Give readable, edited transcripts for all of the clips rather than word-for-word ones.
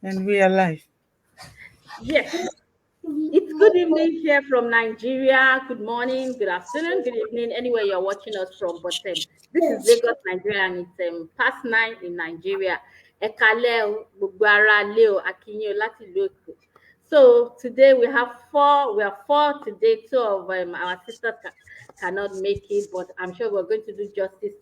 And we are live. Yes, it's good evening here from Nigeria. Good morning, good afternoon, good evening, anywhere you're watching us from. But this is Lagos, Nigeria, and it's past 9 in Nigeria. Ekale o, gbogbo ara lé o, a kí yín o láti ìlú Èkó. So today we have four. We are four today. Two of our sisters cannot make it, but I'm sure we're going to do justice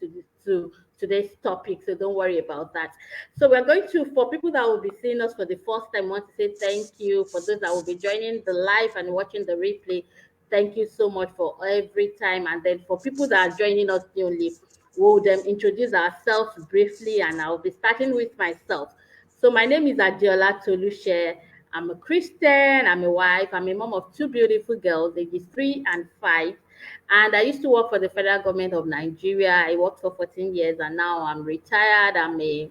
to today's topic. So don't worry about that. So we're going to, for people that will be seeing us for the first time, want to say thank you. For those that will be joining the live and watching the replay, thank you so much for every time. And then for people that are joining us newly, we'll introduce ourselves briefly, and I'll be starting with myself. So my name is Adiola Tolushe. I'm a Christian, I'm a wife, I'm a mom of two beautiful girls, ages 3 and 5. And I used to work for the federal government of Nigeria. I worked for 14 years and now I'm retired. I'm a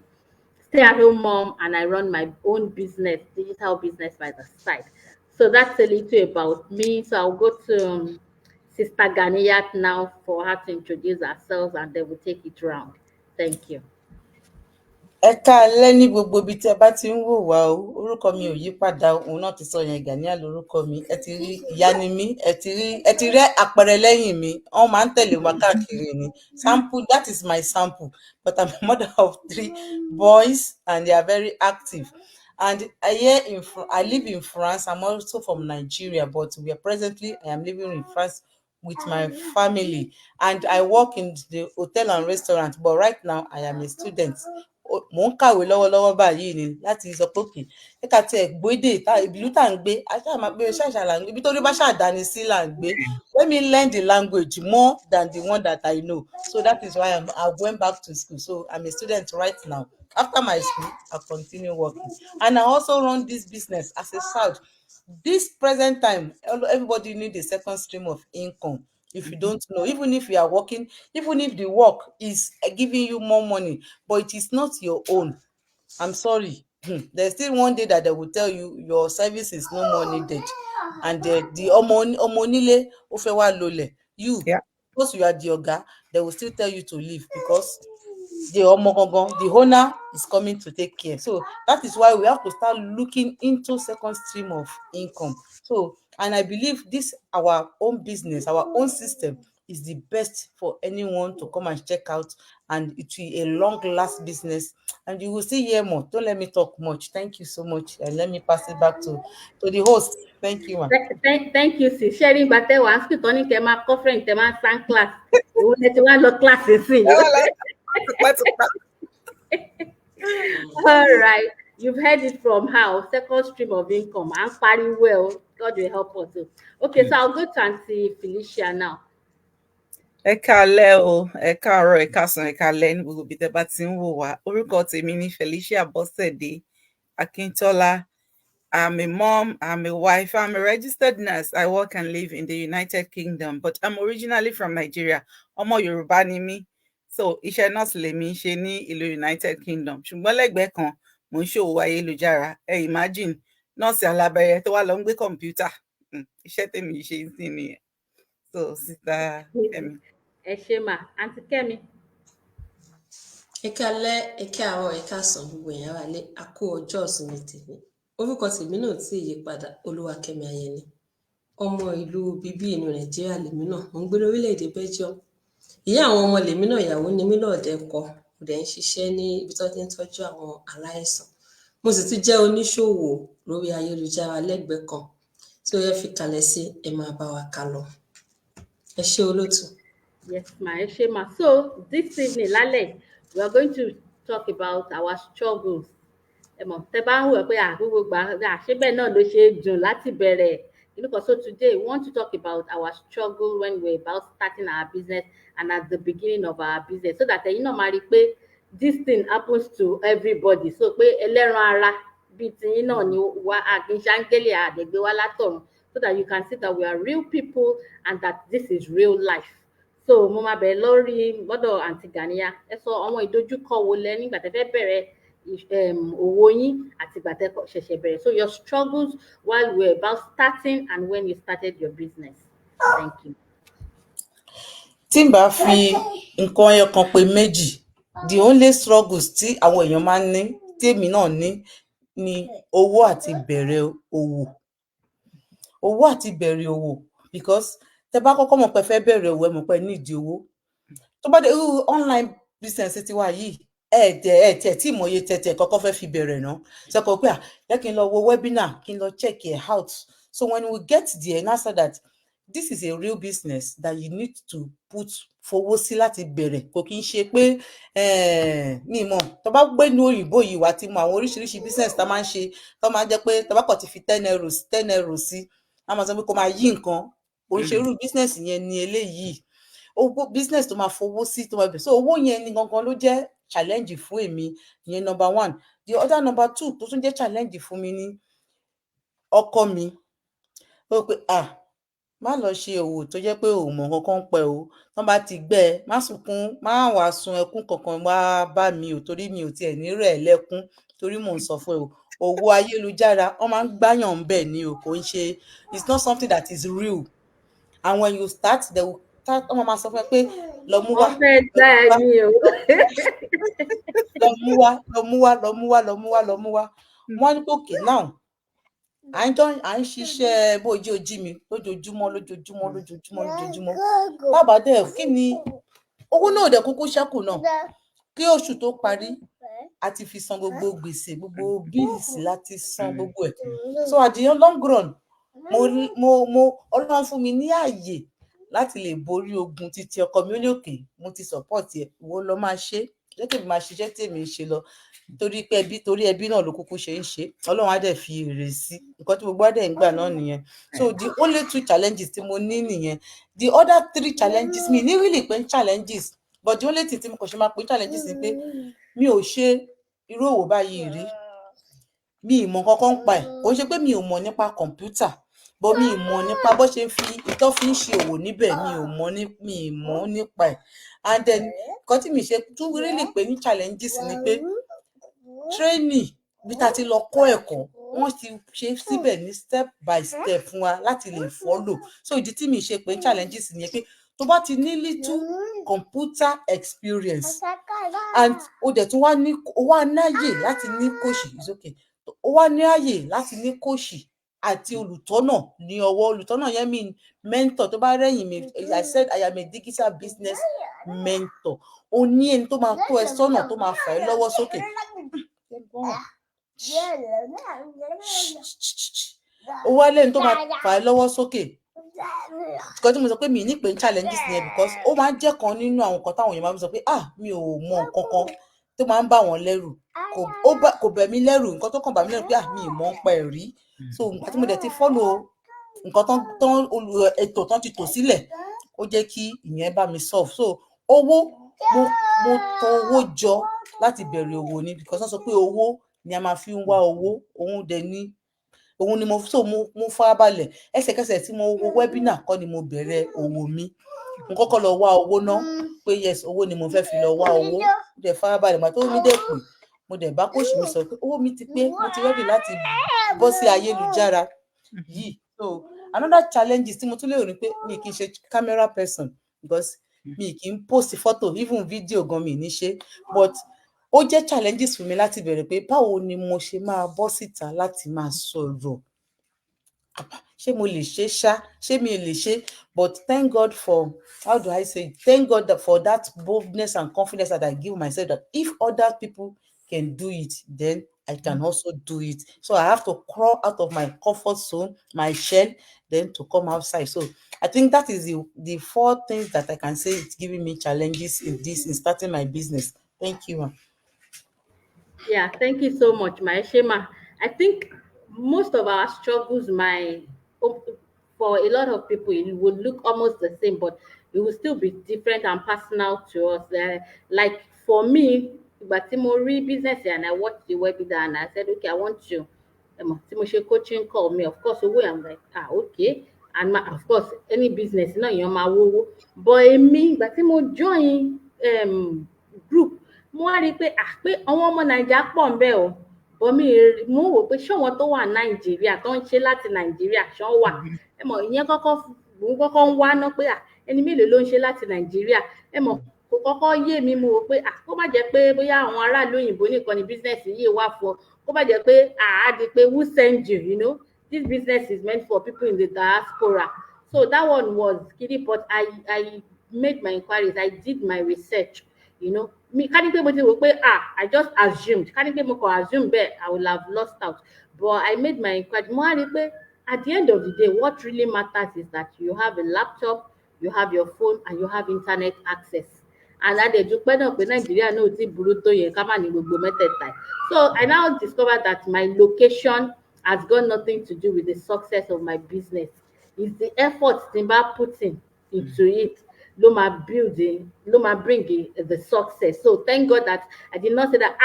stay-at-home mom and I run my own business, digital business by the side. So that's a little about me. So I'll go to Sister Ganiyat now for her to introduce herself and then we'll take it round. Thank you. Ẹ káalẹ́ ní gbogbo ibi tí ẹ bá ti ń wò wá o. Orúkọ mi ò yí padà, òun náà ti sọ yẹn, Gàníyà lórúkọ mi. Ẹ ti rí ìyá ni mí, ẹ ti rí àpẹẹrẹ lẹ́yìn mi. Wọ́n máa ń tẹ̀lé wa káàkiri ni. Sample, that is my sample. But I'm a mother of 3 boys and they are very active. And I live in France. I'm also from Nigeria, but I am living in France with my family. And I work in the hotel and restaurant, but right now I am a student. Mò ń kàwé lọ́wọ́lọ́wọ́ báyìí ni láti sọ pé òkè ẹ ká tiẹ̀ gbédè ìlú tá à ń gbé aṣáà máa gbé ṣàṣà là ń gbé ibi tó rí bá ṣàdáni sí là ń gbé. Let me learn the language more than the one that I know. So that is why I went back to school. So I'm a student right now. After my school, I'll continue working. And I also run this business as a side. This present time, everybody need a second stream of income. If you don't know, even if you are working, even if the work is giving you more money, but it is not your own, I'm sorry. There's still one day that they will tell you your service is no more needed. And the omonile ofewa lole, you, Yeah. because you are the oga, they will still tell you to leave because the owner is coming to take care. So that is why we have to start looking into second stream of income. So, and I believe this our own business, our own system is the best for anyone to come and check out, and it will be a long last business and you will see hear more. Don't let me talk much. Thank you so much, and let me pass it back to the host. Thank you, ma. Thank you, sis. Sharing but they were asking Tony Tema conference Tema sang class. You want to look classes in. All right. You've heard it from how second stream of income. I'm very well. God will help us. Okay, so I'll go to Auntie Felicia now. Ẹ káalẹ́ o, ẹ káàárọ̀, ẹ káàsán, ẹ káalẹ́ ní gbogbo ibi tẹ́ bá ti ń wò wá. Orúkọ tèmi ni Felicia Bọ́sẹ̀dé Akíntọ́lá. I'm a mom, I'm a wife, I'm a registered nurse. I work and live in the United Kingdom, but I'm originally from Nigeria. Ọmọ Yorùbá ni mí. So iṣẹ́ nurse lèmi ń ṣe ní ìlú United Kingdom. Ṣùgbọ́n lẹ́gbẹ̀ẹ́ kan, mò ń ṣòwò ayélujára. Ẹ imagine nọ́ọ̀sì alábẹ́rẹ́ tó wá lọ ń gbé kọ̀ǹpútà. Iṣẹ́ tèmi ṣe ń sìn nìyẹn. So Sister Kemi. Ẹ ṣé mà, Auntie Kemi. Ẹ káalẹ́, ẹ káàárọ̀, ẹ káàsán gbogbo èèyàn wà lé àkó ọjọ́ ìsinmi tèmi. Orúkọ tèmi náà tí ì yí padà, Olúwakẹ́mi Ayẹni. Ọmọ ìlú bíbí inú Nàìjíríà lèmi náà, mo ń gbé lórílẹ̀-èdè Belgium. Ìyá àwọn ọmọ lèmi náà, ìyàwó ni mí lọ́ọ̀dẹ̀ kọ, mo dẹ̀ ń ṣiṣẹ́ ní ibi tó ti ń tọ́jú àwọn aláìsàn. Mo sì ti jẹ́ oníṣòwò lórí ayélujára lẹ́gbẹ̀ẹ́ kan tí ó yẹ fi kalẹ̀ sí ẹ máa bá wa kà lọ. Ẹ ṣé olóòtú. Yes, ma. Ẹ ṣé mà. So this evening, lálẹ́, we are going to talk about our struggles. Ẹ mọ̀, tẹ́ bá ń wò pé gbogbo gbà ṣé bẹ́ẹ̀ náà ló ṣe dùn láti bẹ̀rẹ̀. So today we want to talk about our struggle when we're about starting our business and at the beginning of our business, so that ẹ̀yin náà máa rí i pé this thing happens to everybody. So pé ẹlẹ́ran ara bíi tiyín náà ni wá àgbìnṣángélé àdẹ̀gbé wá látọ̀run, so that you can see that we are real people and that this is real life. So mo máa bẹ̀rẹ̀ lórí gbọ́dọ̀ Aunty Ganiya. Ẹ sọ àwọn ìdojúkọ wo lẹ nígbà tẹ́ fẹ́ bẹ̀rẹ̀ òwò yín àti ìgbà tẹ́ ṣẹ̀ṣẹ̀ bẹ̀rẹ̀. So your struggles while we're about starting and when you started your business. Thank you. Tí n bá fi nǹkan ẹyọkan pé méjì, the only struggles tí àwọn èèyàn máa ń ní tèmi náà ní ni owó àti bẹ̀rẹ̀ owó àti bẹ̀rẹ̀ òwò, because tẹ bá kọ́kọ́ mọ̀ pé fẹ́ bẹ̀rẹ̀ òwò ẹ mọ̀ pé nídìí owó. Tó bá dé irú online business tiwa yìí ẹ tí ìmọ̀ye tẹ̀tẹ̀ kọ́kọ́ fẹ́ fi bẹ̀rẹ̀ náà sẹ́kọ̀ọ́ pé jẹ́ kí n lọ wo webinar kí n lọ check it out. So when we get there now say that this is a real business that you need to put fowó sí láti bẹ̀rẹ̀, kò kí n ṣe pé ní ìmọ̀ tó bá gbé ní òyìnbó yìí wá ti mọ àwọn oríṣiríṣi business tá máa ń ṣe tó máa ń jẹ́ pé tó bá kàn ti fi 10 euros sí a máa sọ pé kó máa yí nǹkan, oríṣiríṣi business yẹn ni eléyìí owó business tó máa fowó sí tó máa bẹ̀rẹ̀. So owó yẹn ni gangan ló jẹ́ challenge fún èmi, ìyẹn number 1. The other number 2 tó tún jẹ́ challenge fún mi ni ọkọ mi ó pé má lọ ṣe òwò tó jẹ́ pé ò mọ̀ kankan pẹ́ o, tán bá ti gbẹ́ ẹ má sunkún, má wàá sun ẹkún kankan wá bá mi o, torí mi ò tiẹ̀ ní rẹ̀ lẹ́kún, torí mò ń sọ fún ẹ o òwò ayélujára wọ́n máa ń gbáyàn ń bẹ̀ ni o, kò ń ṣe, it's not something that is real. And when you start they will start wọ́n máa sọ fún ẹ pé lọ mú wá lọ mú wá wọ́n ní òkè now à ń ṣiṣẹ́ bójú ojí mi lójoojúmọ́ bàbá dẹ̀ kí ni owó náà dẹ̀ kúkú ṣẹ́kù náà kí oṣù tó parí a ti fi san gbogbo gbèsè gbogbo bills láti san gbogbo ẹ̀. So at the long run mo Ọlọ́run fún mi ní ààyè láti lè borí ogun títí ọkọ mi ó ní òkè mo ti support ẹ wo lọ máa ṣe jẹ́ kí èmi máa ṣiṣẹ́ tèmi ṣe lọ torí ẹbí náà ló kúkú ṣe ń ṣe, Ọlọ́run á dẹ̀ fi èrè sí nǹkan tí gbogbo á dẹ̀ ń gbà náà nìyẹn. So the only 2 challenges tí mo ní nìyẹn. The other 3 challenges mi ní really pé challenges, but the only thing tí mo kàn ṣe máa pè challenges ni pé mi ò ṣe irú òwò báyìí rí, mi ì mọ̀ kankan pa ẹ̀, kò ń ṣe pé mi ò mọ̀ nípa kọ̀ǹpútà but mi ì mọ̀ nípa bó ṣe ìtọ́ fi ń ṣe òwò níbẹ̀, mi ì mọ̀ nípa ẹ̀. And then nǹkan tí mi ṣe tún really pè ní challenges ni pé training bí ta ti lọ kọ́ ẹ̀kọ́ wọ́n ti ṣe síbẹ̀ ní step by step fún wa láti lè follow. So ìdí tí mi ṣe pé challenges nìyẹn pé tó bá ti ní little computer experience and o dẹ̀ tún wá náyè láti ní kóòṣì, it's okay, o wá ní àyè láti ní kóòṣì àti olùtọ́nà ní ọwọ́. Olùtọ́nà yẹn mean mentor. Tó bá rẹ́yìn mi, I said I am a digital business mentor. O ní ẹni tó máa tó ẹ sọ́nà tó máa fà ẹ́ lọ́wọ́ sókè. O wá lẹ́ni tó máa fà ẹ́ lọ́wọ́ sókè. Nǹkan tí mo sọ pé mi ní pé challenges nìyẹn because ó máa ń jẹ́ kan nínú àwọn nǹkan táwọn èèyàn máa ń sọ pé mi ò mọ nǹkan kan tó máa ń bà wọ́n lẹ́rù. Kò bẹ̀ mí lẹ́rù, nǹkan tó kàn bà mí lẹ́rù pé mi ì mọ̀ ń pa ẹ̀ rí. So nǹkan tí mo dẹ̀ ti follow nǹkan ètò tán ti tò sílẹ̀ ó jẹ́ kí ìyẹn bá mi solve. So owó mo tọ owó jọ láti bẹ̀rẹ̀ òwò ni because wọ́n sọ pé owó ni a máa fi ń wá owó, òun ni mo farabalẹ̀ ẹsẹ̀kẹsẹ̀ tí mo wo webinar kọ́ ni mo bẹ̀rẹ̀ òwò mi. Mo kọ́kọ́ lọ wá owó ná pé yes owó ni mo fẹ́ fi lọ wá owó, mo dẹ̀ farabalẹ̀ màá tó mi dẹ̀ pè mo dẹ̀ bá kóòṣì mi sọ pé owó mi ti pé mo ti ready láti bọ́ sí ayélujára yìí. So another challenge tí mo tún lè rí pé mi kì í ṣe camera person because mi kì í post photo even video gan mi ní ṣe, but ó jẹ́ challenges fún mi láti bẹ̀rẹ̀ pé báwo ni mo ṣe máa bọ́ síta láti máa sọ̀rọ̀, ṣé mo lè ṣe ṣé mi lè ṣe. But thank God for thank God for that boldness and confidence that I give myself that if other people can do it then I can also do it. So I have to crawl out of my comfort zone, my shell, then to come outside. So I think that is the 4 things that I can say it's giving me challenges in starting my business. Thank you, ma'am. Yeah, thank you so much, Maeshema. I think most of our struggles for a lot of people, it would look almost the same, but it will still be different and personal to us. Like for me, but Timori business and I watched the webinar and I said, okay, I want you. Timoshe coaching called me. Of course, I'm like, okay. And of course, any business, you're my woo. But me, but Timo join group. Mo wá rí pé àwọn ọmọ Nàìjíríà pọ̀ ń bẹ o. But mo wò pé ṣé wọn tó wà Nàìjíríà tó ń ṣe láti Nàìjíríà ṣé wọ́n wà. Ìyẹn kọ́kọ́ ń wá ná pé ẹni mélòó ló ń ṣe láti Nàìjíríà. kò kọ́kọ́ yé mi mo wò pé kó má jẹ́ pé bóyá àwọn aráàlú òyìnbó nìkan ni business yìí wà fún, kó má jẹ́ pé á di pé who send you, you know, this business is meant for people in the diaspora. So that one was kiddy, but I made my inquiries, I did my research, you know. Me ká ní pé mo ti wò pé I just assumed, ká ní pé mo kàn assume bẹ́ẹ̀, I will have lost out. But I made my inquiry. Mo wá rí pé at the end of the day, what really matters is that you have a laptop, you have your phone, and you have internet access. And adẹ̀dúpẹ́ náà pé Nàìjíríà náà ò tí burú tó yẹn ká má ní gbogbo mẹ́tẹ̀ẹ̀ta. So I now discovered that my location has got nothing to do with the success of my business. It's the effort tí n bá put into it ló máa bring the success. So thank God that I did not say that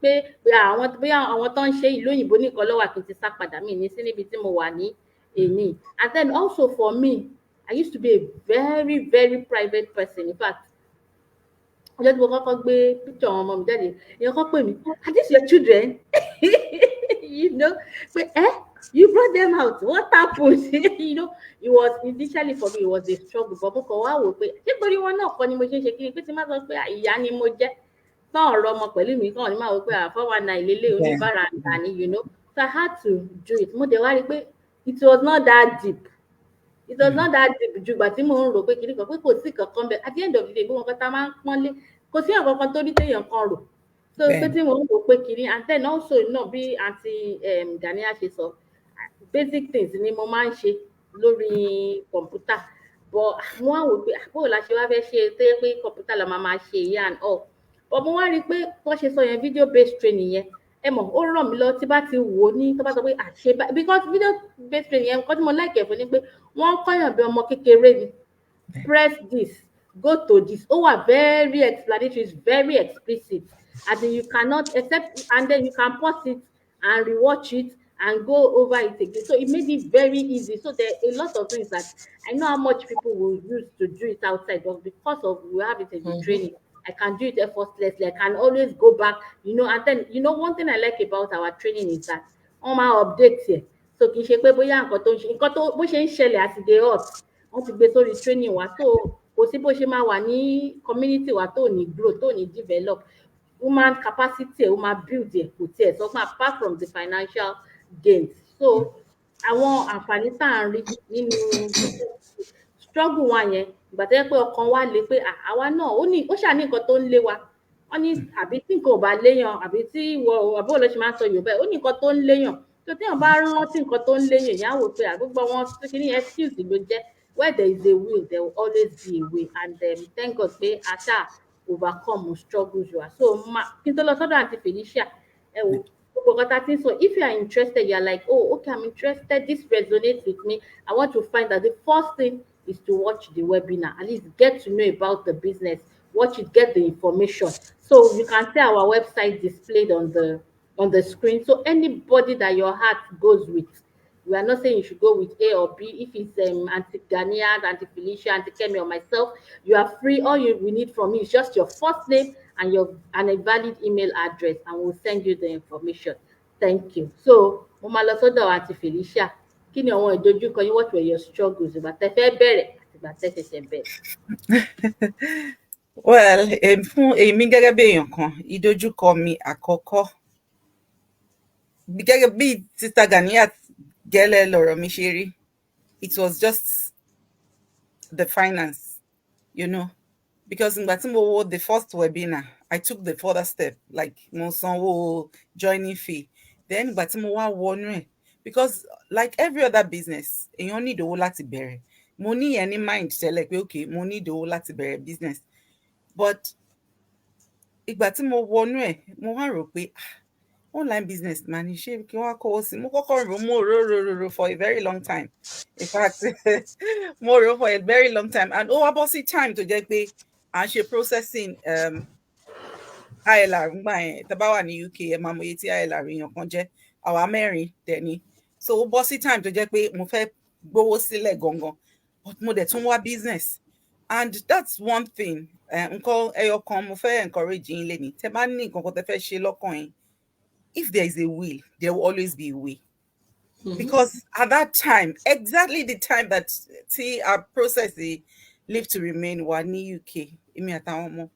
pé àwọn tó ń ṣe ìlú òyìnbó nìkan ló wà kí n ti sá padà mí ní sí níbi tí mo wà ní èní. And then also for me, I used to be a very, very private person. In fact, ọjọ́ tí mo kọ́kọ́ gbé picture àwọn ọmọ mi jáde, èèyàn kan pè mí, are these your children? You know, pé you brought them out, what happened? You know, it was initially for me, it was a struggle, but mo kàn wá wò pé nítorí wọn náà kọ́ ni mo ṣe ń ṣe kiri, pé tí má sọ pé ìyá ni mo jẹ́ tán ọ̀rọ̀ ọmọ pẹ̀lú mi kàn ní máa wò pé àfọwọ́nà ìlélẹ̀ oníbàárà àgbà ni, you know. So I had to do it. Mo dẹ̀ wá rí pé it was not that deep. It was not that deep ju ìgbà tí mo ń rò pé kiri kan pé kò sí kankan bẹ́ẹ̀. At the end of the day, gbogbo nǹkan tá a máa ń pọ́nlé kò sí nǹkan kan tó ní téèyàn kan rò. So pé tí mo ń rò pé kiri, and then also náà bí àǹtí Gania ṣe sọ, basic things ni mo máa ń ṣe lórí kọ̀ǹpútà, but mo wá wò pé báwo la ṣe wá fẹ́ ṣe tó yẹ pé kọ̀ǹpútà la máa ṣe yìí and all. But mo wá rí i pé bó ṣe sọ yẹn video based training yẹn, ẹ mọ̀ ó ràn mí lọ tí bá ti wò ó ní tó bá sọ pé àṣẹ because video based training yẹn nǹkan tí mo like ẹ̀ fún ni pé wọ́n kọ́yàn bí ọmọ kékeré ni, press this, go to this, ó wà very explanatory, it's very explicit, and then you cannot accept, and then you can pause it and rewatch it and go over it again. So it made it very easy. So there are a lot of things that I know how much people will use to do it outside, but because of we have it in the training, I can do it effortlessly. I can always go back, you know. And then, you know, one thing I like about our training is that on my updates here. So kì í ṣe pé bóyá nǹkan tó bó ṣe ń ṣẹlẹ̀ àti day hot, wọ́n ti gbé sórí training wa. So kò sí bó ṣe máa wà ní community wa tó ní grow, tó ní develop. Human capacity ó máa build ẹ̀ kò tiẹ̀ sọ pé apart from the financial gains. So àwọn àǹfààní tá à ń rí nínú struggle wa yẹn, ìgbà tó yẹ pé ọkàn wa le pé àwa náà ó ṣà ní nǹkan tó ń lé wa. Wọ́n ní àbí tí nǹkan ò bá léyàn, àbí tí àbúrò ló ṣe máa ń sọ Yorùbá, ó ní nǹkan tó ń léyàn. So téèyàn bá rántí nǹkan tó ń léyàn, èèyàn á wò pé àgbègbè wọn kí ní excuse ló jẹ́. Where there is a will, there will always be a way, and thank God pé a ṣáà overcome struggles wa. So kí n tó lọ sọ́dọ̀ àǹtí Felicia, ẹ wò gbogbo nǹkan tá a ti ń sọ, if you are interested, you are like, oh okay, I'm interested, this resonates with me, I want to find out. The first thing is to watch the webinar, at least get to know about the business, watch it, get the information. So you can see our website displayed on the screen. So anybody that your heart goes with, we are not saying you should go with A or B. If it's Auntie Gania, Auntie Felicia, Auntie Kemi, or myself, you are free. All we need from you is just your first name and a valid email address, and we'll send you the information. Thank you. So mo máa lọ sọ́dọ̀ Auntie Felicia. Kí ni àwọn ìdojúkọ yín? What were your struggles ìgbà tẹ́ fẹ́ bẹ̀rẹ̀ àti ìgbà tẹ́ ṣẹ̀ṣẹ̀ bẹ̀rẹ̀? Well, fún èmi gẹ́gẹ́ bí èèyàn kan, ìdojúkọ mi àkọ́kọ́ gẹ́gẹ́ bí Sister Ganiat gẹ́lẹ́ lọ̀rọ̀ mi ṣe rí, it was just the finance, you know, because ìgbà tí mo wo the first webinar, I took the further step, like mo sanwó joining fee. Then ìgbà tí mo wá wọnú ẹ̀, because like every other business, èèyàn need owó láti bẹ̀rẹ̀. Mo ní any mind tẹ́lẹ̀ pé okay, mo need owó láti bẹ̀rẹ̀ business. But ìgbà tí mo wọnú ẹ̀, mo wá rò pé online business man, ṣé kí wọ́n kọ́wọ́ sí? Mo kọ́kọ́ rò mo rò for a very long time. In fact, mo rò for a very long time, and ó wá bọ́ sí time tó jẹ́ pé à ń ṣe processing ILR ńgbà yẹn. Tá bá wà ní UK, ẹ máa mọ iye tí ILR èèyàn kan jẹ́, àwa mẹ́rin dẹ̀ ni. So ó bọ́ sí time tó jẹ́ pé mo fẹ́ gbówó sílẹ̀ gangan, but mo dẹ̀ tún wá business, and that's one thing. Nǹkan ẹyọ kan mo fẹ́ encourage yín lẹ́ni, tẹ́ bá ní nǹkan kan tẹ́ fẹ́ ṣe lọ́kàn yín, if there is a will, there will always be a way. Because at that time, exactly the time that our process Live to Remain wà ní UK, èmi àtàwọn ọmọ.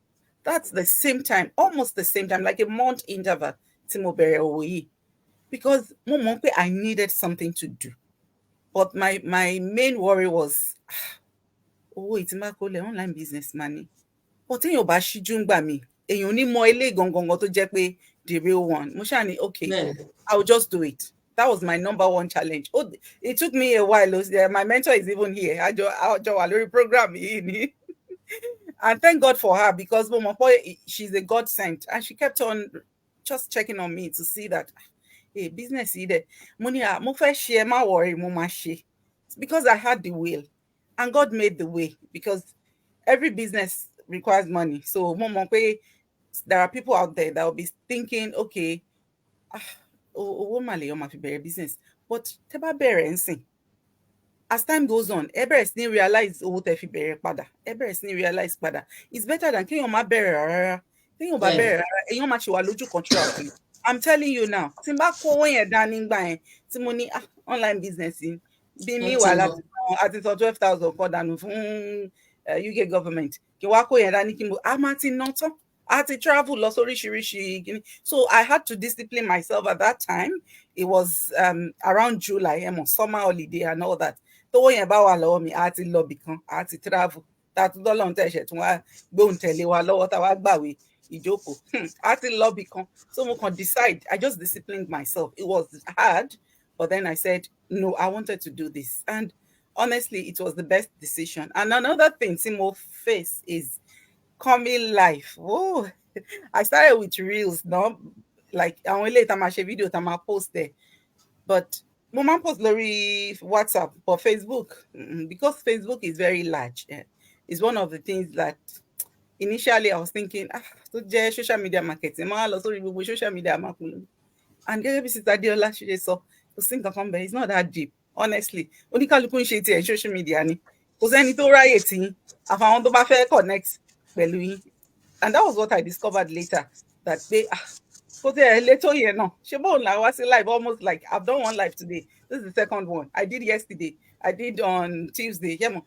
That's the same time, almost the same time, like a month interval tí mo bẹ̀rẹ̀ òwò yìí. Because mo mọ̀ pé I needed something to do. But my main worry was, owó ìtìmákólẹ̀ online business money. But téèyàn bá ṣíjú ń gbà mí, èèyàn ò ní mọ eléyìí gangan tó jẹ́ pé the real one. Mo ṣáà ní, okay, I'll just do it. That was my number one challenge. Oh, it took me a while. My mentor is even here. Àjọ wà lórí program yìí ni. And thank God for her, because she's a God sent, and she kept on just checking on me to see that, hey, business either. Money, mo fẹ́ ṣe, má worry, mo máa ṣe. Because I had the will, and God made the way, because every business requires money. So there are people out there that will be thinking, okay, business, but tẹ́ bá bẹ̀rẹ̀ ńsìn, as time goes on, ẹ bẹ̀rẹ̀ sí ní realize owó tẹ́ fi bẹ̀rẹ̀ padà, ẹ bẹ̀rẹ̀ sí ní realize padà. It's better than kéèyàn má bẹ̀rẹ̀ rárá. Téèyàn bá bẹ̀rẹ̀ rárá, èèyàn máa ṣì wà lójú kan throughout. I'm telling you now, tí n bá kó owó yẹn dání nígbà yẹn, tí mo ní online business yìí, bí mi wà láti sọ 12,000 kọ́ dànù fún UK government, kí wá kó yẹn dání kí mo, a máa ti ná tán. I had to travel lots of oríṣiríṣi. So I had to discipline myself at that time. It was around July, summer holiday and all that. Tówó yẹn bá wà lọ́wọ́ mi, a ti lọ bìkan, a ti travel. Tàtú dọ́lọ́run tẹ̀sẹ̀ tún wá gbóhùn tẹ̀lé wa lọ́wọ́ tá wá gbàwé ìjókòó. A ti lọ bìkan. So mo kàn decide, I just disciplined myself. It was hard, but then I said, no, I wanted to do this. And honestly, it was the best decision. And another thing Timo face is coming life. Oh, I started with reels, no? Like I only later my video that I post there. But mo máa post lórí WhatsApp or Facebook, because Facebook is very large. It's one of the things that initially I was thinking, tó jẹ́ social media marketing, máa lọ sórí gbogbo social media marketing. And gẹ́gẹ́ bí Sister Adéọlá ṣe sọ, kò sí nǹkan kan bẹ́ẹ̀, it's not that deep, honestly. Oníkálukú ń ṣe tiẹ̀ social media ni. Kò sẹ́ni tó ráyè tí yín, àfàwọn tó bá fẹ́ connect pẹ̀lú yín. And that was what I discovered later, that they later, you know, I was live almost like I've done one live today. This is the second one. I did yesterday. I did on Tuesday. Yeah,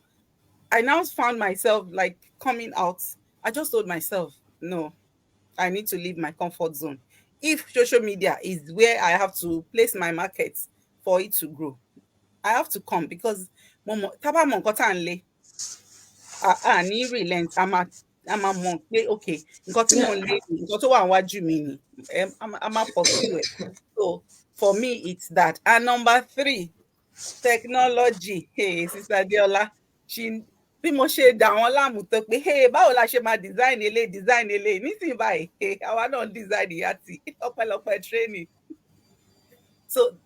I now found myself like coming out. I just told myself, no, I need to leave my comfort zone. If social media is where I have to place my markets for it to grow, I have to come, because taba mo nǹkan tá ń lé, ní relent, I'm a okay, nǹkan tí mo lé, nǹkan tó wà níwájú mi ni, I'm a pursue it. So for me, it's that. And number 3, technology. Hey, Sister Adéọlá, bí mo ṣe dà wọ́n láàmú tó pé, hey, báwo la ṣe máa design eléyìí nísìnyí báyìí, àwa náà design ìyàtì ọpẹ́lọpẹ́ training. So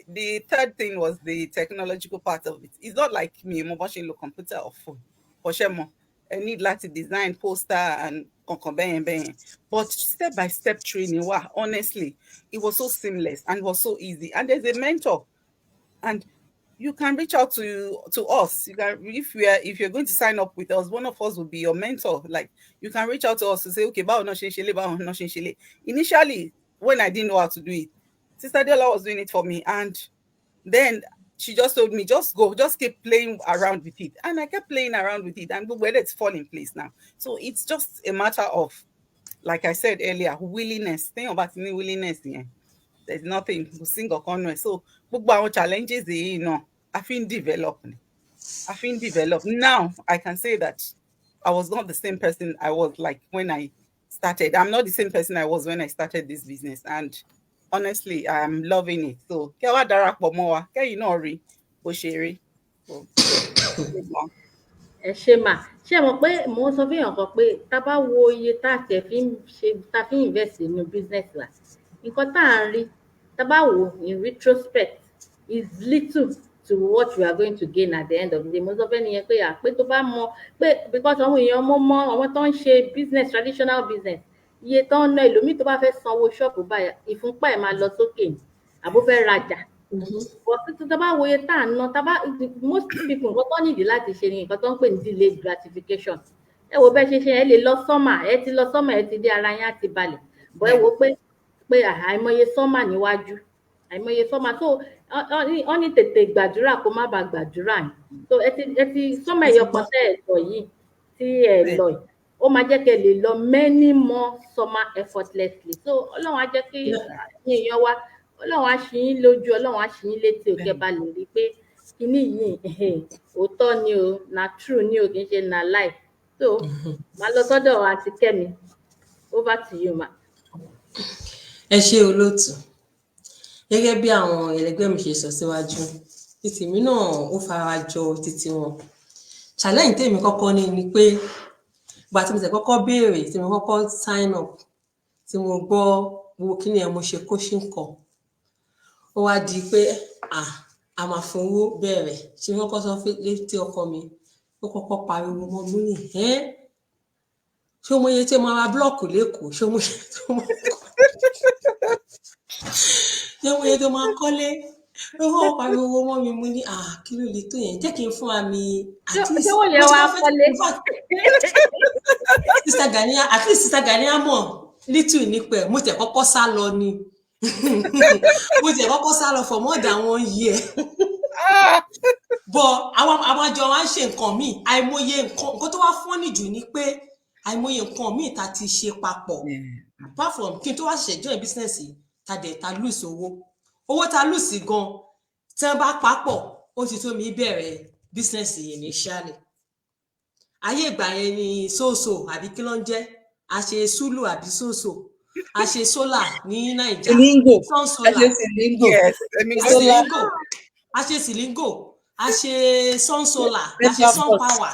the third thing was the technological part of it. It's not like me, mo bá ṣe lo computer or phone. I need láti design poster and but step-by-step training, wow, honestly, it was so seamless and was so easy. And there's a mentor, and you can reach out to us. You can, if you're going to sign up with us, one of us will be your mentor. Like, you can reach out to us to say, okay, initially, when I didn't know how to do it, Sister Adéọlá was doing it for me, and then she just told me, just go, just keep playing around with it. And I kept playing around with it, and whether it's fall in place now. So it's just a matter of, like I said earlier, willingness. Think about any willingness. Yeah. There's nothing to single conway. So our challenges, you know, I've been developing. Now I can say that I was not the same person I was like when I started. I'm not the same person I was when I started this business. And honestly, I'm loving it. So, kẹwàá darapọ̀ mọ́ wa, kẹ́yìn náà rí bó ṣe rí. Ẹ ṣé mà, ṣé mọ̀ pé mò ń sọ fún èèyàn kan pé tá bá wo iye tá tẹ̀ fi ń ṣe, tá fi ń invest nínú business wa, nǹkan tá à ń rí, tá bá wò in retrospect is little to what we are going to gain at the end of the day. Mo sọ fẹ́ nìyẹn pé pé tó bá mọ̀ pé, because àwọn èèyàn mọ̀ àwọn tó ń ṣe business, traditional business, iye tó ń ná, ẹlòmíì tó bá fẹ́ sanwó ṣọ́ọ̀bù báyìí, ìfúnpá ẹ̀ máa lọ sókè ni, àbó fẹ́ rajà. But títí tá bá wo iye tá à ń ná, tá bá, most people nǹkan tó nídìí láti ṣe ni nǹkan tó ń pè ní delayed gratification. Ẹ wo bẹ́ẹ̀ ṣe ẹ lè lọ sọ́mà, ẹ ti lọ sọ́mà, ẹ ti dé, ara yín á ti balẹ̀. Bọ́ ẹ wo pé àìmọye sọ́mà níwájú, àìmọye sọ́mà. So wọ́n ní tètè gbàdúrà kó má bàa gbàdúrà yìí. So ẹ ti sọ́mọ ẹ̀yọ kan tẹ́ ẹ̀ sọ yìí tí ẹ lọ yìí ó máa jẹ́ kẹ́ lè lọ many more summer effortlessly. So ọlọ́run á jẹ́ kí èèyàn wa ọlọ́run á ṣí yín lójú ọlọ́run á ṣí yín létí òkè bá lè rí i pé kíní yìí òótọ́ ni o na true ni o kì í ṣe na lie. So màá lọ sọ́dọ̀ àti Kẹ́mi, over to you ma. Ẹ ṣé olóòtú. Gẹ́gẹ́ bí àwọn ẹlẹgbẹ́ mi ṣe sọ síwájú, títí mi náà ó fara jọ títí wọn. Challenge tèmi kọ́kọ́ ní ni pé ìgbà tí mo ti kọ́kọ́ béèrè, tí mo kọ́kọ́ sign up, tí mo gbọ́ gbogbo kíni ẹ̀ mo ṣe coaching call. Ó wá di pé a máa fowó bẹ̀rẹ̀. Ṣé wọ́n kọ́ sọ létí ọkọ mi, ó kọ́kọ́ pariwo mọ́ mi ní ṣé o mọ iye tí mo ra blọ́ọ̀kù lẹ́kọ̀ọ́, ṣé o mọ iye tó máa kọ́lé, ó kọ́kọ́ pariwo mọ́ mi, mo ní kí ló lè tó yẹn, jẹ́ kí n fún wa mi ṣé wọ́n lè wá kọ́lé? Sister Gania mọ̀ little nípa ẹ̀, mo tẹ̀ kọ́kọ́ sá lọ ni. Mo tẹ̀ kọ́kọ́ sá lọ for more than 1 year. But àwọn àjọ wa ń ṣe nǹkan míì, àìmọye nǹkan tó wá fọ́nì jù ni pé àìmọye nǹkan míì tá ti ṣe papọ̀. Apart from kí n tó wá ṣe join business ta lose owó ta lose gan, tí wọ́n bá papọ̀ ó ti tó mi bẹ̀rẹ̀ business initially. Ayé ìgbà yẹn ni soso àbí kí ló ń jẹ́, a ṣe sulu àbí soso, a ṣe solar ní Naija, sun solar, a ṣe silingo, a ṣe sun solar, a ṣe sun power,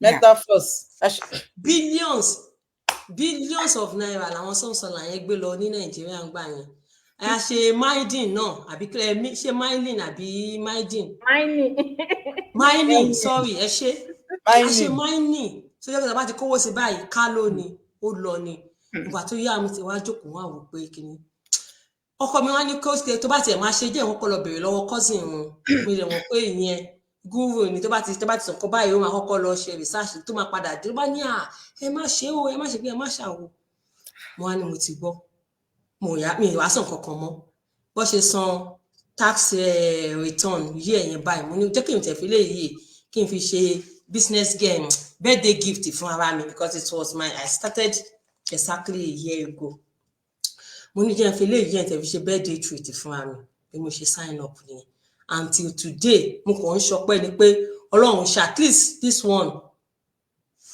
metaphors, billions of naira làwọn sun solar yẹn gbé lọ ní Nàìjíríà ń gbà yẹn. A ṣe mining náà àbí ṣe mining àbí mining sorry ẹ ṣe a ṣe mining tó jẹ́ pé tá bá ti kówó sí báyìí ká ló ni ó lọ ni. Ìgbà tó yá mi ti wá jókòó wá wò pé kíni ọkọ mi wá ní kó tó bá tiẹ̀ máa ṣe jẹ́ ìwọ́n kọ́ lọ bèrè lọ́wọ́ cousin wọn, mo lè mọ̀ pé ìyẹn guru ni tó bá ti sọ̀kọ́ báyìí ó máa kọ́kọ́ lọ ṣe research tó máa padà dé ló bá ní ẹ má ṣe o, ẹ má ṣe pé ẹ má ṣàwò. Mo wá ní mo ti gbọ́, mi ìwà sàn kankan mọ́ bó ṣe san tax return yí ẹ̀yẹn báyìí. Mo ní jẹ́ kí n tẹ̀ fi lè yí kí n fi ṣe business game birthday gift fún ara mi because it was I started exactly a year ago. Mo ní jẹ́ n fi lè yí ẹ̀ tẹ̀ fi ṣe birthday treat fún ara mi bí mo ṣe sign up nìyẹn. Until today mo kàn ń ṣọpẹ́ ni pé Ọlọ́run ṣe at least this one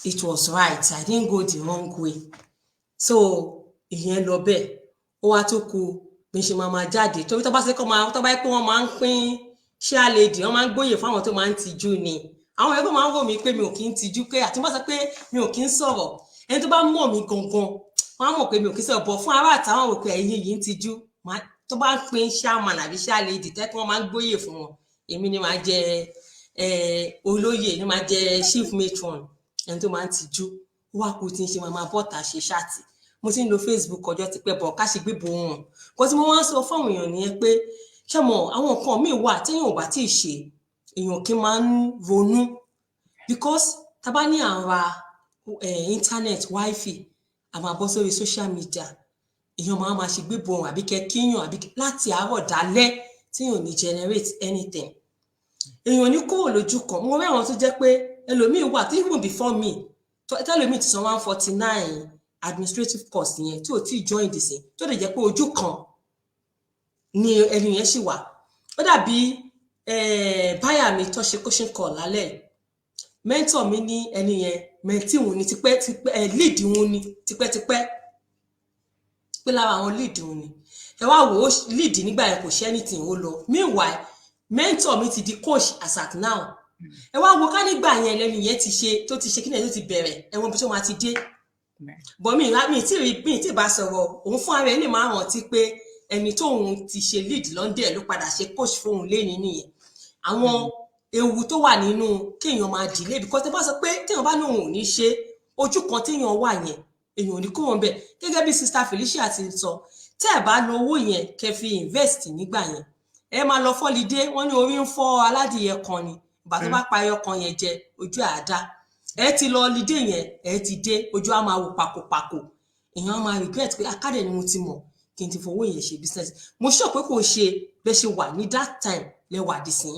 it was right, I didn't go the wrong way. So ìyẹn lọ bẹ́ẹ̀. Ó wá tó kù bí ṣe máa jáde torí tó bá ṣe kọ́ máa tó bá yẹ pé wọ́n máa ń pín share lady, wọ́n máa ń gbóyè fún àwọn tó máa ń tijú ni. Àwọn ẹgbẹ́ máa ń wò mí pé mi ò kí ń tijú pé àti wọ́n sọ pé mi ò kí ń sọ̀rọ̀, ẹni tó bá mọ̀ mí gangan wọ́n á mọ̀ pé mi ò kí ń sọ̀rọ̀ bọ̀ fún ará àtàwọn wò pé ẹ̀yin yìí ń tijú tó bá ń pín chairman àbí share lady tẹ́ kí wọ́n máa ń gbóyè fún wọn, èmi ni máa jẹ olóyè ni máa jẹ chief matron, ẹni tó máa ń tijú wá kú tí ń ṣe máa bọ́ta ṣe ṣáàtì. Mo ti ń lo Facebook ọjọ́ ti pẹ́ bọ̀ ká ṣe gbébo wọn kò tí mo wá ń sọ fún àwọn èèyàn nìyẹn pé ṣé mọ̀ àwọn nǹkan míì wà téèyàn ò bá tí ì ṣe èèyàn kì í máa ń ronú because tá bá ní àwa internet wifi a máa bọ́ sórí social media, èèyàn máa ṣe gbébo wọn àbí kẹ́kíyàn àbí láti àárọ̀ dálẹ́ téèyàn ní generate anything. Èèyàn ní kúrò lójú kan. Mo rí àwọn tó jẹ́ pé ẹlòmíì wà tí even before me tẹ́lòmíì ti san 149 administrative cost yẹn tí ò tí join the same tó lè jẹ́ pé ojú kan ni ẹni yẹn sì wà. Ó dàbí báyà mi tó ṣe coaching call lálẹ́ mentor mi ní ẹni yẹn mẹ́ntì wọn ni tipẹ́ lead wọn ni tipẹ́tipẹ́ pé lára àwọn lead wọn ni ẹ wá wò ó lead nígbà yẹn kò ṣe anything ó lọ. Meanwhile mentor mi ti di coach as at now. Ẹ wá wo ká nígbà yẹn lẹ́ni yẹn ti ṣe tó ti ṣe kí ni ẹ̀ tó ti bẹ̀rẹ̀ ẹ̀wọ̀n bí tó máa ti dé. But mi tí bá sọ̀rọ̀ òun fún ara ẹ̀ lè máa rántí pé ẹni tó òun ti ṣe lead London ló padà ṣe coach fóun lẹ́ni nìyẹn. Àwọn ewu tó wà nínú kéèyàn máa delay because tẹ́ bá sọ pé téèyàn bá ní òun ò ní ṣe ojú kan téèyàn wà yẹn èèyàn ò ní kó wọn bẹ̀. Gẹ́gẹ́ bí Sister Felicia ti sọ tẹ́ ẹ̀ bá lo owó yẹn kẹ́ fi invest nígbà yẹn ẹ máa lọ fọ́lidé wọ́n ní orí ń fọ́ aládìyẹ kan ni ìgbà tó bá pa ẹyọ kan yẹn jẹ ojú àdá ẹ ti lọ lídé yẹn ẹ ti dé ojú á máa wò pàkópàkó èèyàn á máa regret pé akádẹ ni mo ti mọ̀ kí n ti fowó yẹn ṣe business mo sure pé kò ṣe bẹ́ẹ̀ ṣe wà ní that time lẹ́wà dì sí.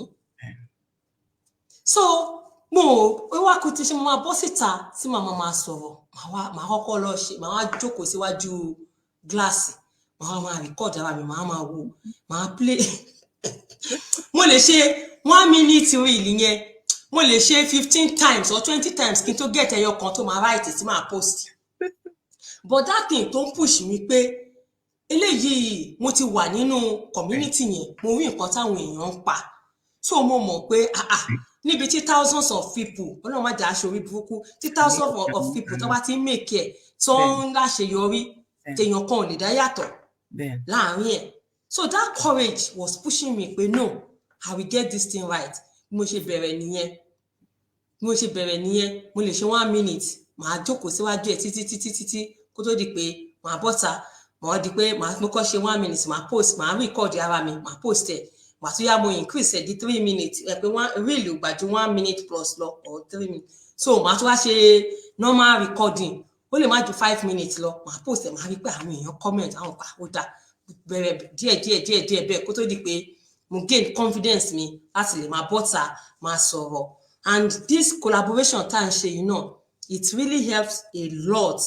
So mo wá kó ti ṣe mo máa bọ́ síta tí màmá máa sọ̀rọ̀ màá kọ́kọ́ lọ ṣe màá wá jókòó síwájú gíláàsì màá máa record ara mi màá máa wo màá play mo lè ṣe 1 minute reel yẹn mo lè ṣe 15 times or 20 times kí n tó get ẹyọ kan tó máa write tí máa post but that thing tó ń push mi pé eléyìí mo ti wà nínú community yẹn mo rí nǹkan táwọn èèyàn ń pa so mo mọ̀ pé níbi tí thousands of people ọlọ́run má jà aṣọ orí burúkú tí thousands of people tó bá ti ń make ẹ̀ tó ń láṣeyọrí téèyàn kan ò lè dá yàtọ̀ láàrin ẹ̀ so that courage was pushing me pé no I will get this thing right mo ṣe bẹ̀rẹ̀ nìyẹn mo lè ṣe 1 minute màá jókòó síwájú ẹ̀ títí kó tó di pé màá bọ́ta màá di pé màá kọ́ ṣe 1 minute màá post màá record ara mi màá post ẹ̀ màá tún yá mo increase ẹ̀ di 3 minutes ẹ̀ pé really ò gbà ju 1 minute plus lọ or 3 minutes so màá tún wá ṣe normal recording ó lè má ju 5 minutes lọ màá post ẹ̀ màá rí pé àwọn èèyàn comment àwọn pa ó dà bẹ̀rẹ̀ díẹ̀ bẹ́ẹ̀ kó tó di pé mo gain confidence mi láti lè máa bọ́ta máa sọ̀rọ̀ and this collaboration tá à ń ṣe yìí náà it really helps a lot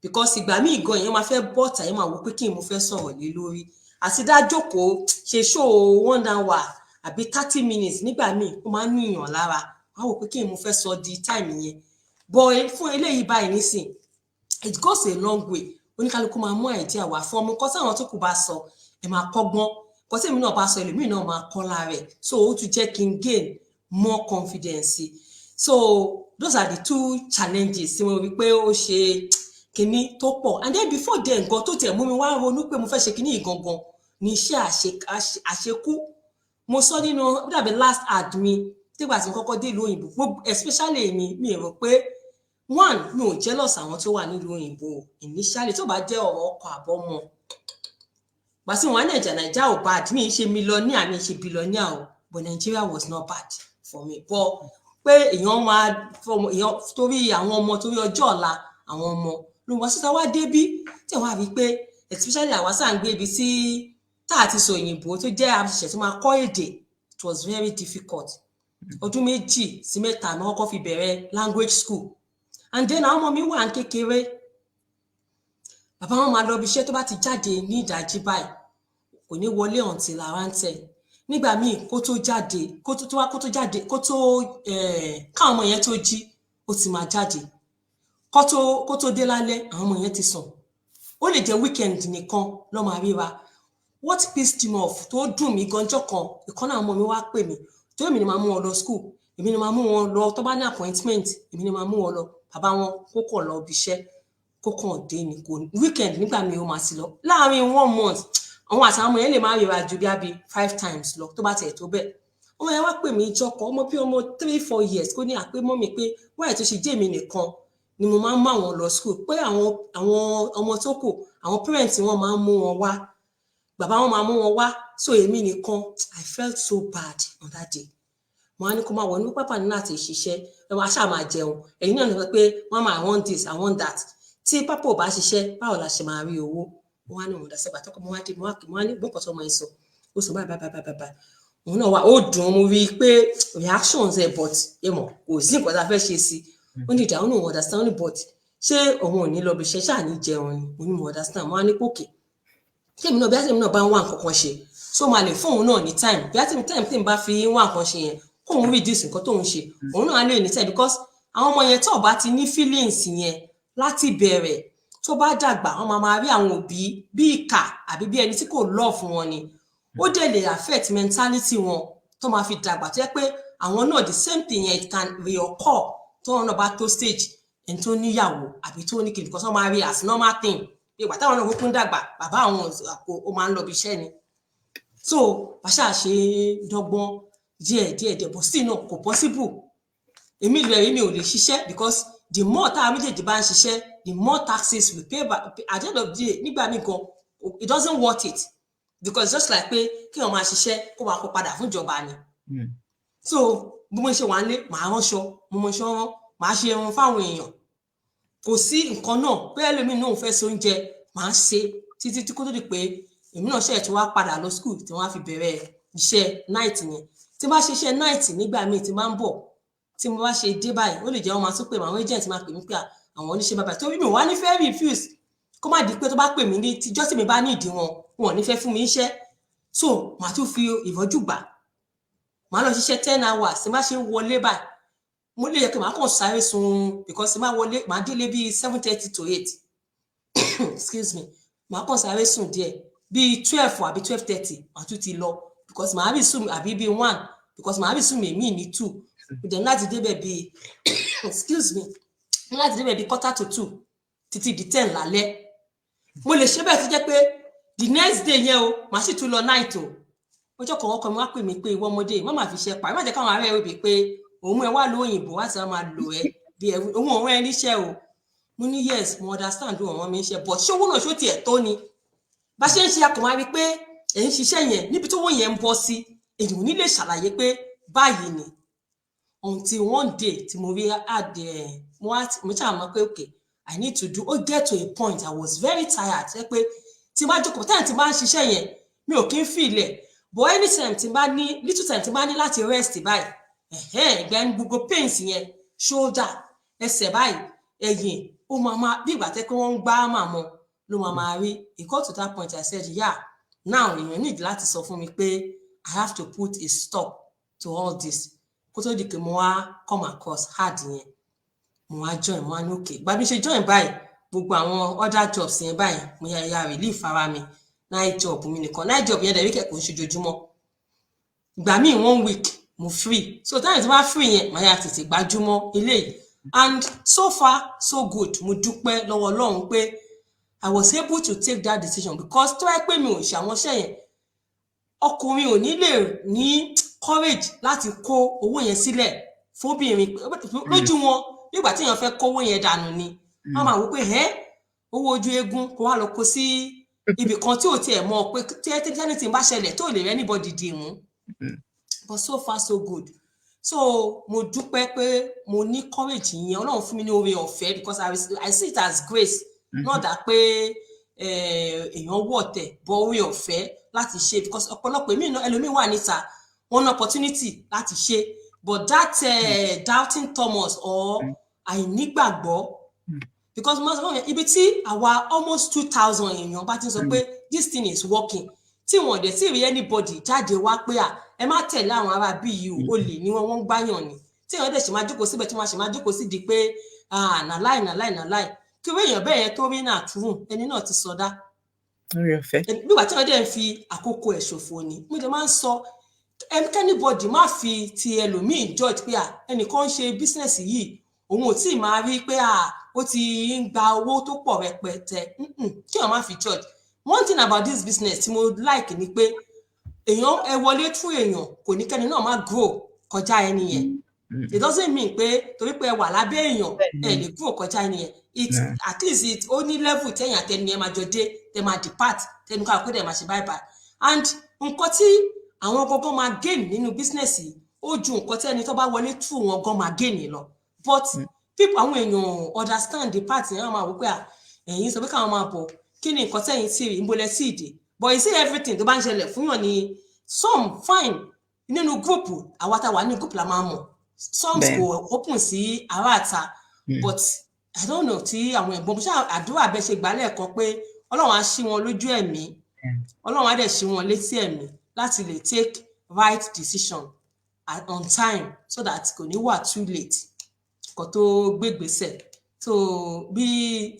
because ìgbà míì gan èèyàn máa fẹ́ bọ́ta èèyàn máa wò pé kí n mo fẹ́ sọ̀rọ̀ lé lórí àti dájókòó ṣe show 1 hour àbí 30 minutes nígbà míì ó máa ń níyàn lára wá wò pé kí n mo fẹ́ sọ di time yẹn but fún eléyìí báyìí nísìn it goes a long way oníkálukú máa mú idea wá fún ọmọ kan táwọn tó kù bá sọ ẹ máa kọ́gbọ́n kan tí èmi náà bá sọ ẹlòmíì náà máa kọ́ lára ẹ̀ so ó tún jẹ́ kí n gain more confidence so those are the 2 challenges tí mo rí pé ó ṣe kíní tó pọ̀ and then before then gan tó tẹ̀ mú mi wá ronú pé mo fẹ́ ṣe kíní ìgangan ní iṣẹ́ àṣekú mo sọ nínú dàbí last ad mi nígbà tí mo kọ́kọ́ dé ìlú òyìnbó especially mi rò pé one mi ò jealous àwọn tó wà nílùú òyìnbó initially tó bá jẹ́ ọ̀rọ̀ ọkọ àbọ̀mọ gbàsí wọn Naija ò bad mi ṣe millionaire mi ṣe billionaire o but Nigeria was not bad for me but pé èèyàn máa torí àwọn ọmọ torí ọjọ́ ọ̀la àwọn ọmọ ló wá síta wá débí tí wọ́n á rí pé especially àwa sáà ń gbé ibi tí tá àti sọ òyìnbó tó jẹ́ àṣìṣe tó máa kọ́ èdè it was very difficult ọdún 2 sí 3 ni wọ́n kọ́ fi bẹ̀rẹ̀ language school and then àwọn ọmọ mi wà ń kékeré bàbá wọn máa lọ bí iṣẹ́ tó bá ti jáde ní ìdájí báyìí kò ní wọlé until around 10 nígbà míì kó tó jáde káwọn ọmọ yẹn tó jí ó ti máa jáde kó tó dé lálẹ́ àwọn ọmọ yẹn ti sùn ó lè jẹ́ weekend nìkan ló máa ríra what pissed him off tó dùn mí ganjọ́ kan ìkànnà àwọn ọmọ mi wá pè mí tó èmi ni máa mú wọn lọ school èmi ni máa mú wọn lọ tó bá ní appointment èmi ni máa mú wọn lọ bàbá wọn kó kàn lọ bí iṣẹ́ kó kàn dé ní kò weekend nígbà mi ó máa sì lọ láàárín 1 month àwọn àtàwọn ọmọ yẹn lè máa ríra ju bí 5 times lọ tó bá tẹ̀ tó bẹ́ẹ̀ ọmọ yẹn wá pè mí ìjọkọ̀ ọmọ bí ọmọ 3-4 years kó ní àpé mọ́ mi pé wáyé tó ṣe jẹ́ èmi nìkan ni mo máa ń mú àwọn lọ school pé àwọn ọmọ tó kù àwọn parents wọn máa ń mú wọn wá bàbá wọn máa mú wọn wá so èmi nìkan I felt so bad on that day mo á ní kó máa wọ ní pápá ní láti ṣiṣẹ́ ẹ wá ṣáà máa jẹun ẹ̀yin náà ní sọ pé wọ́n máa I want this I want that tí pápá ò bá ṣiṣẹ́ báwo la ṣe máa rí owó mo wá ní wọn dàsẹ́ gbà tọ́kọ mo wá dé mo wá ní gbọ́kọ̀ tó mọ ẹ sọ ó sọ báyìí òun náà wá ó dùn mo rí i pé reactions ẹ but ẹ mọ̀ kò sí nǹkan tá a fẹ́ ṣe sí ó ní ìdáhùn òun understand but ṣé òun ò ní lọ bí iṣẹ́ ṣáà ní jẹun ni òun mo understand mo wá ní pòkè tí èmi náà bí àtẹ̀mí náà bá ń wá nǹkan kan ṣe so máa lè fún òun náà ní time bí àtẹ̀mí time tí n bá fi wá nǹkan ṣe yẹn kóun reduce nǹkan tóun ṣe òun náà lè ní time because àwọn ọmọ yẹn tó bá ti ní feelings yẹn láti bẹ̀rẹ̀ tó bá dàgbà wọn máa rí àwọn òbí bí ìkà àbí bí ẹni tí kò love wọn ni ó dẹ̀ lè affect mentality wọn tó máa fi dàgbà tó yẹ pé àwọn náà the same thing yẹn can reoccur tó wọn náà bá tó stage ẹni tó níyàwó àbí tó ní kìnìkan tó máa rí as normal thing pé ìgbà táwọn náà kúkú ń dàgbà bàbá àwọn ó máa ń lọ bí iṣẹ́ ni so bàṣà ṣe dọ́gbọ́n díẹ̀ but still náà kò possible èmi ìlú ẹ̀rí mi ò lè ṣiṣẹ́ because the more tá a méjèèjì bá ń ṣiṣẹ́ the more taxes we pay at the end of the day nígbà míì gan it doesn't worth it because just like pé kí wọn máa ṣiṣẹ́ kó máa kó padà fún ìjọba ni so bí mo ṣe wà nílé màá ránṣọ mo ṣe rán màá ṣe irun fáwọn èèyàn kò sí nǹkan náà pé ẹlòmíì náà fẹ́ ṣe oúnjẹ màá ṣe títí tí kó tó di pé èmi náà ṣe tí wá padà lọ school tí wọ́n á fi bẹ̀rẹ̀ iṣẹ́ night yẹn tí bá ṣe iṣẹ́ night nígbà míì tí máa ń bọ̀ tí mo bá ṣe dé báyìí ó lè jẹ́ wọ́n máa tún pè mí àwọn agent máa pè mí pé àwọn oníṣẹ́ bàbá torí mi ò wá ní fẹ́ refuse kó má di pé tó bá pè mí ní tíjọ́ tí mi bá ní ìdí wọn ò ní fẹ́ fún mi iṣẹ́ so màá tún fi ìrọ́jú gbà màá lọ ṣiṣẹ́ 10 hours tí bá ṣe ń wọlé báyìí mo lè yẹ kí màá kàn sáré sun because máa wọlé màá délé bíi 7:30 to 8 excuse me màá kàn sáré sùn díẹ̀ bíi 12 àbí 12:30 màá tún ti lọ because màá rí sùn àbí bíi 1 because màá rí sùn mí ní 2 then láti débẹ̀ bíi excuse me láti débẹ̀ bíi 1:45 títí di 10 lálẹ́ mo lè ṣe bẹ́ẹ̀ tó jẹ́ pé the next day yẹn o màá sì tún lọ night o ọjọ́ kan ọkọ mi wá pè mí pé ìwọ ọmọdé má máa fi ṣe pa má jẹ́ káwọn ará ẹ̀ wí pé òun ẹ wá lóyìnbó wá ti máa lò ẹ bí ẹ òun ọ̀rọ̀ ẹ níṣẹ́ o mo ní yes mo understand ọ̀rọ̀ mi níṣẹ́ but ṣé owó náà ṣó tiẹ̀ tó ni bá ṣe ń ṣe akọ̀ máa rí pé ẹ̀ ń ṣiṣẹ́ yẹn níbi tó wọ́n yẹn ń bọ́ sí èyí ò ní lè ṣàlàyé pé báyìí ni until one day tí mo rí àdé mo ṣáà mọ̀ pé okay I need to do get to a point I was very tired ṣe pé tí bá jókòó táyà tí bá ń ṣiṣẹ́ yẹn mi ò kí ń fi ilẹ̀ but anytime tí bá ní little time tí bá ní láti rest báyìí ìgbà ní gbogbo pains yẹn shoulder ẹsẹ̀ báyìí ẹ̀yìn ó máa bí ìgbà tẹ́ pé wọ́n ń gbá màmọ́ ló máa rí it got to that point I said yeah now èèyàn need láti sọ fún mi pé I have to put a stop to all this kó tó di pé mo wá come across hard yẹn mo wá join mo wá ní òkè gbàbí ṣe join báyìí gbogbo àwọn other jobs yẹn báyìí mo ya relief ara mi night job mi nìkan night job yẹn dẹ̀ rí kẹ̀kọ́ ń ṣojoojúmọ́ ìgbà míì 1 week mo free so táyà tí wọ́n free yẹn màá yà tètè gbájúmọ́ eléyìí and so far so good mo dúpẹ́ lọ́wọ́ Ọlọ́run pé I was able to take that decision because tó wáyé pé mi ò ṣe àwọn iṣẹ́ yẹn ọkùnrin ò ní lè ní courage láti kó owó yẹn sílẹ̀ fóbìnrin lójú wọn nígbà tí èèyàn fẹ́ kówó yẹn dànù ni wọ́n máa wò pé owó ojú eégún kó wá lọ kó sí ibì kan tí ò tiẹ̀ mọ̀ pé tí anything bá ṣẹlẹ̀ tó lè rẹ́ anybody dì mú but so far so good so mo dúpẹ́ pé mo ní courage yẹn Ọlọ́run fún mi ní oore ọ̀fẹ́ because I see it as grace not that pé èèyàn wọ̀ tẹ̀ bọ́ oore ọ̀fẹ́ láti ṣe because ọ̀pọ̀lọpọ̀ ẹlòmíì wà níta one opportunity láti ṣe but that doubting Thomas or àìnígbàgbọ́ because mo sọ ibi tí àwa almost 2,000 èèyàn bá ti sọ pé this thing is working tí wọn dẹ̀ sì rí anybody jáde wá pé ẹ má tẹ̀lé àwọn ará bí yìí ó lè ní wọ́n gbáyàn ni tí èèyàn dẹ̀ ṣe máa jókòó síbẹ̀ tí wọ́n ṣe máa jókòó sí di pé nàláì kí wọ́n èèyàn bẹ́ẹ̀ yẹn tó rí náà túrùn ẹni náà ti sọdá nígbà tí wọ́n dẹ̀ ń fi àkókò ẹ̀ ṣòfò ni mo dẹ̀ máa ń sọ anybody má fi ti ẹlòmíì judge pé ẹnìkan ń ṣe bísínẹ́sì yìí òun ò tí ì máa rí pé ó ti ń gba owó tó pọ̀ rẹpẹtẹ kí wọ́n má fi judge one thing about this business tí mo like ni pé èèyàn ẹ wọlé fún èèyàn kò ní kẹ́ni náà má grow kọjá ẹni yẹn it doesn't mean pé torí pé ẹ wà lábẹ́ èèyàn ẹ lè grow kọjá ẹni yẹn at least it ó ní level tẹ̀yìn àtẹni ẹ máa jọ dé tẹ máa depart tẹnu ká pé tẹ máa ṣe bye bye and nǹkan tí àwọn gangan máa gain nínú business yìí ó ju nǹkan tí ẹni tó bá wọlé through wọn gan máa gain lọ but people àwọn èèyàn understand the part yẹn wọ́n máa wò pé ẹ̀yin sọ pé káwọn máa bọ̀ kí ni nǹkan tẹ̀yìn tí rí ìbólẹ̀ sí ìdè but you see everything tó bá ń ṣẹlẹ̀ fún yàn ni some fine nínú group àwa tá wà ní group la máa mọ̀ some kò open sí ará àta but I don't know tí àwọn ẹ̀gbọ́n mo ṣáà àdúrà bẹ́ẹ̀ ṣe gbà lẹ́ẹ̀kan pé Ọlọ́run á ṣí wọn lójú ẹ̀mí Ọlọ́run á dẹ̀ ṣí wọn létí ẹ̀mí láti lè take right decision on time so that kò ní wà too late kó tó gbégbèsè so bí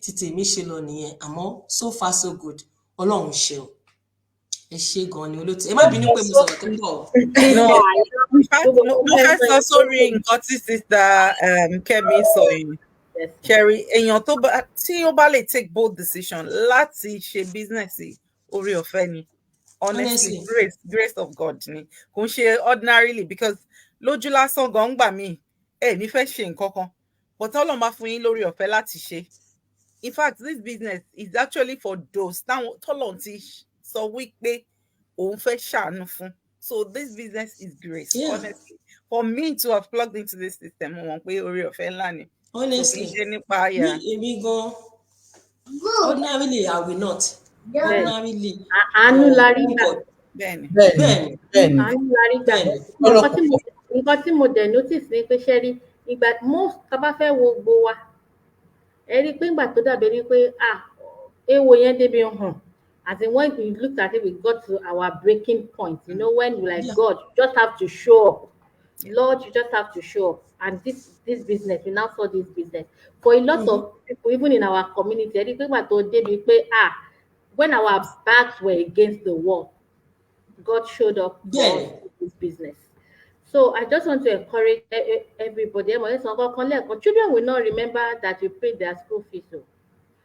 títí mi ṣe lọ nìyẹn àmọ́ so far so good Ọlọ́run ṣeun ẹ ṣé gan ni olóòtú ẹ má bínú pé mo sọ̀rọ̀ tó ń bọ̀. mo fẹ́ sọ sórí nǹkan tí sista Kẹ́mi sọ yìí Sherry èèyàn tí ó bá lè take bold decision láti ṣe business orí ọ̀fẹ́ ni honestly grace of God ni kò ń ṣe ordinarily because lójú lásán gan gbà mí ní fẹ́ ṣe nǹkan kan but Ọlọ́run máa fún yín lórí ọ̀fẹ́ láti ṣe in fact this business is actually for those tọ́lọ́run ti sọ wípé òun fẹ́ ṣàánú fún so this business is grace honestly for me to have plugged into this system mo mọ̀ pé orí ọ̀fẹ́ ńlá ni honestly èmi gan ordinarily I will not ordinarily àánú for la rí gbà. anybody. bẹ́ẹ̀ni Bẹ́ẹ̀ni, àánú la rí gbà. bẹ́ẹ̀ni. nǹkan tí mo dẹ̀ notice ni pé ṣe rí ìgbà most tá a bá fẹ́ wo gbogbo wa ẹ rí i pé ìgbà tó dàbí ẹni pé ewo yẹn débi hàn. As in when we looked at it, we got to our breaking point. You know, when we like, Yeah. God, you just have to show up. Lord, you just have to show up. And this business, we now saw this business. For a lot of people, even in our community, I think when our backs were against the wall, God showed up for us in this business. So I just want to encourage everybody. Children will not remember that you paid their school fees.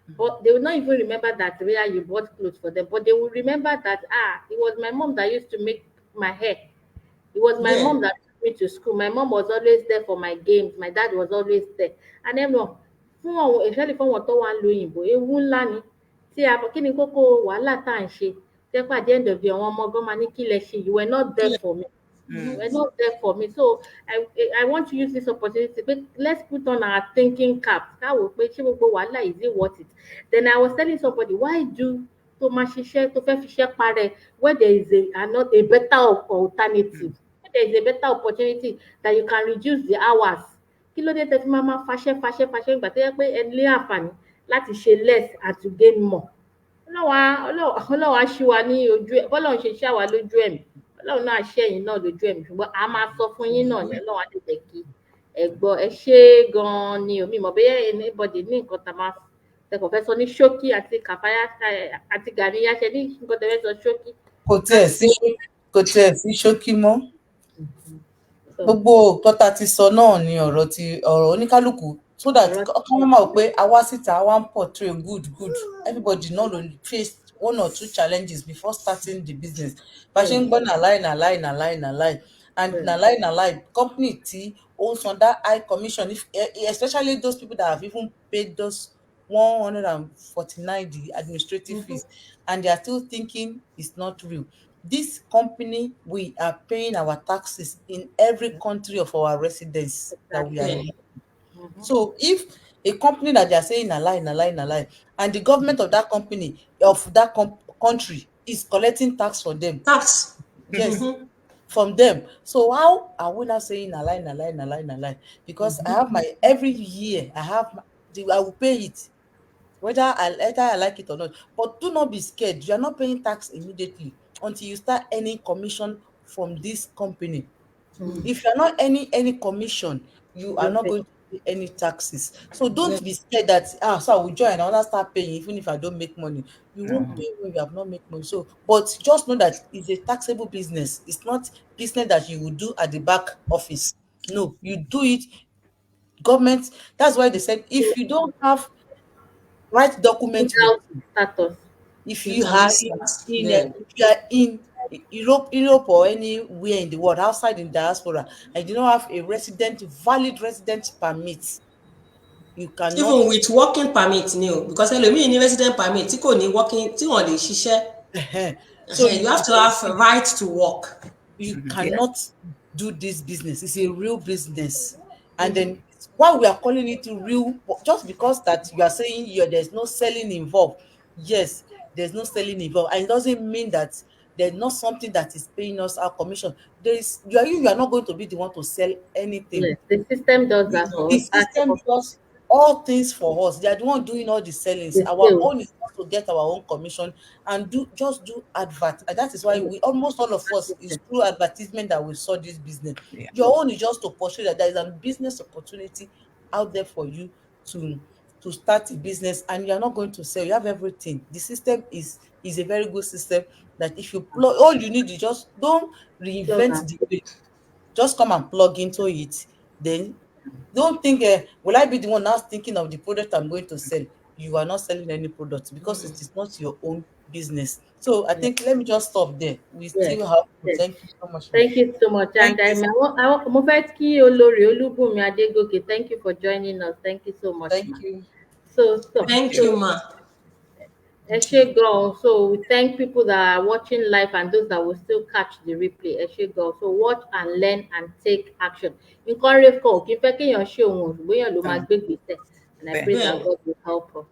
But they will not even remember that you bought clothes for them. But they will remember that it was my mom that used to make my hair. It was my mom that took me to school. My mom was always there for my games. My dad was always there. And everyone, especially fún wọn tó wà ń lo òyìnbó, ewu ńlá ni. Tí a kí ni kókó wàhálà tá à ń ṣe. Tẹ́pà at the end of the day, àwọn ọmọ ọgbọ́n máa ní kí lẹ ṣe. You were not there for me. You were not there for me. So I want to use this opportunity. But let's put on our thinking caps. Is it worth it? Then I was telling somebody, why do tó máa ṣiṣẹ́ tó fẹ́ fiṣẹ́ parẹ́ where there is a better alternative, where there is a better opportunity that you can reduce the hours. Kí ló dé tẹ́ fi máa fàṣẹ ìgbà tó yẹ pé ẹ ní àǹfààní láti ṣe less and to gain more. Ọlọ́run á ṣí wa ní ojú ẹ̀ bọ́lọ́run ṣe ṣá wa lójú ẹ̀mí Ọlọ́run náà ṣe ẹ̀yin náà lójú ẹ̀mí ṣùgbọ́n a máa sọ fún yín náà ní Ọlọ́run á tètè kí ẹ gbọ́ ẹ ṣé gan-an ni omi mọ̀ bẹ́ẹ̀ anybody ní nǹkan tá a máa tẹkọ̀ fẹ́ sọ ní ṣókí àti kàfáyà àti Gàníyà ṣe ní nǹkan tẹ́ fẹ́ sọ ṣókí. Kò tiẹ̀ sí ṣókí mọ́. Gbogbo nǹkan tá a ti sọ náà ni ọ̀rọ̀ oníkálukú so that ọkàn wọn máa pé àwa síta àwa ń portray good everybody náà ló face one or two challenges before starting the business. Bá ṣe ń gbọ́ nà láì and nà láì company tí ó ń san that high commission especially those people that have even paid those 149 the administrative fees and they are still thinking it's not real. This company, we are paying our taxes in every country of our residence that we are in. So if a company that they are saying a lie, and the government of that company, of that country is collecting tax for them. Yes, from them. So how are we not saying a lie? Because I have every year, I will pay it. Whether I like it or not. But do not be scared. You are not paying tax immediately until you start earning commission from this company. If you are not earning any commission, you are not going to pay any taxes. So don't be scared that so I will join and I will start paying even if I don't make money. You won't pay when you have not made money. So, but just know that it's a taxable business. It's not business that you will do at the back office. No, you do it. Government. That's why they said if you don't have right document status. If you are in Europe or anywhere in the world outside in diaspora and you don't have a valid resident permit, you cannot. Even with working permit, because ẹlòmíì ní resident permit tí kò ní working tí wọ́n lè ṣiṣẹ́. So you have to have a right to work. You cannot do this business. It's a real business, and then why we are calling it real, just because that you are saying there's no selling involved. Yes, there's no selling involved, and it doesn't mean that there's not something that is paying us our commission. You are not going to be the one to sell anything. Yes, the system does that for us. The system does all things for us. They are the one doing all the sellings. Our own is to get our own commission and do advert. And that is why almost all of us is through advertisement that we saw this business. Yeah. Your own is just to portray that there is a business opportunity out there for you to start a business, and you are not going to sell. You have everything. The system is a very good system that if you plug, all you need is just don't reinvent the wheel. Just come and plug into it. Then don't think, will I be the one now thinking of the product I'm going to sell? You are not selling any product because it is not your own business. So I think let me just stop there. We still have. Thank you so much. Thank you so much. And Mufetki Olori Olubunmi Adegoke, thank you for joining us. Thank you so much. Thank you. Thank you, ma. So we thank people that are watching live and those that will still catch the replay. So watch and learn and take action. And I pray that God will help us.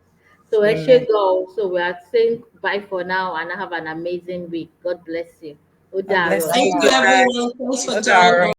So Amen. go. So we are saying bye for now and have an amazing week. God bless you. God bless Udaro. you. Thank you, Bye. everyone. Thanks for Ó joining dàárọ̀. us.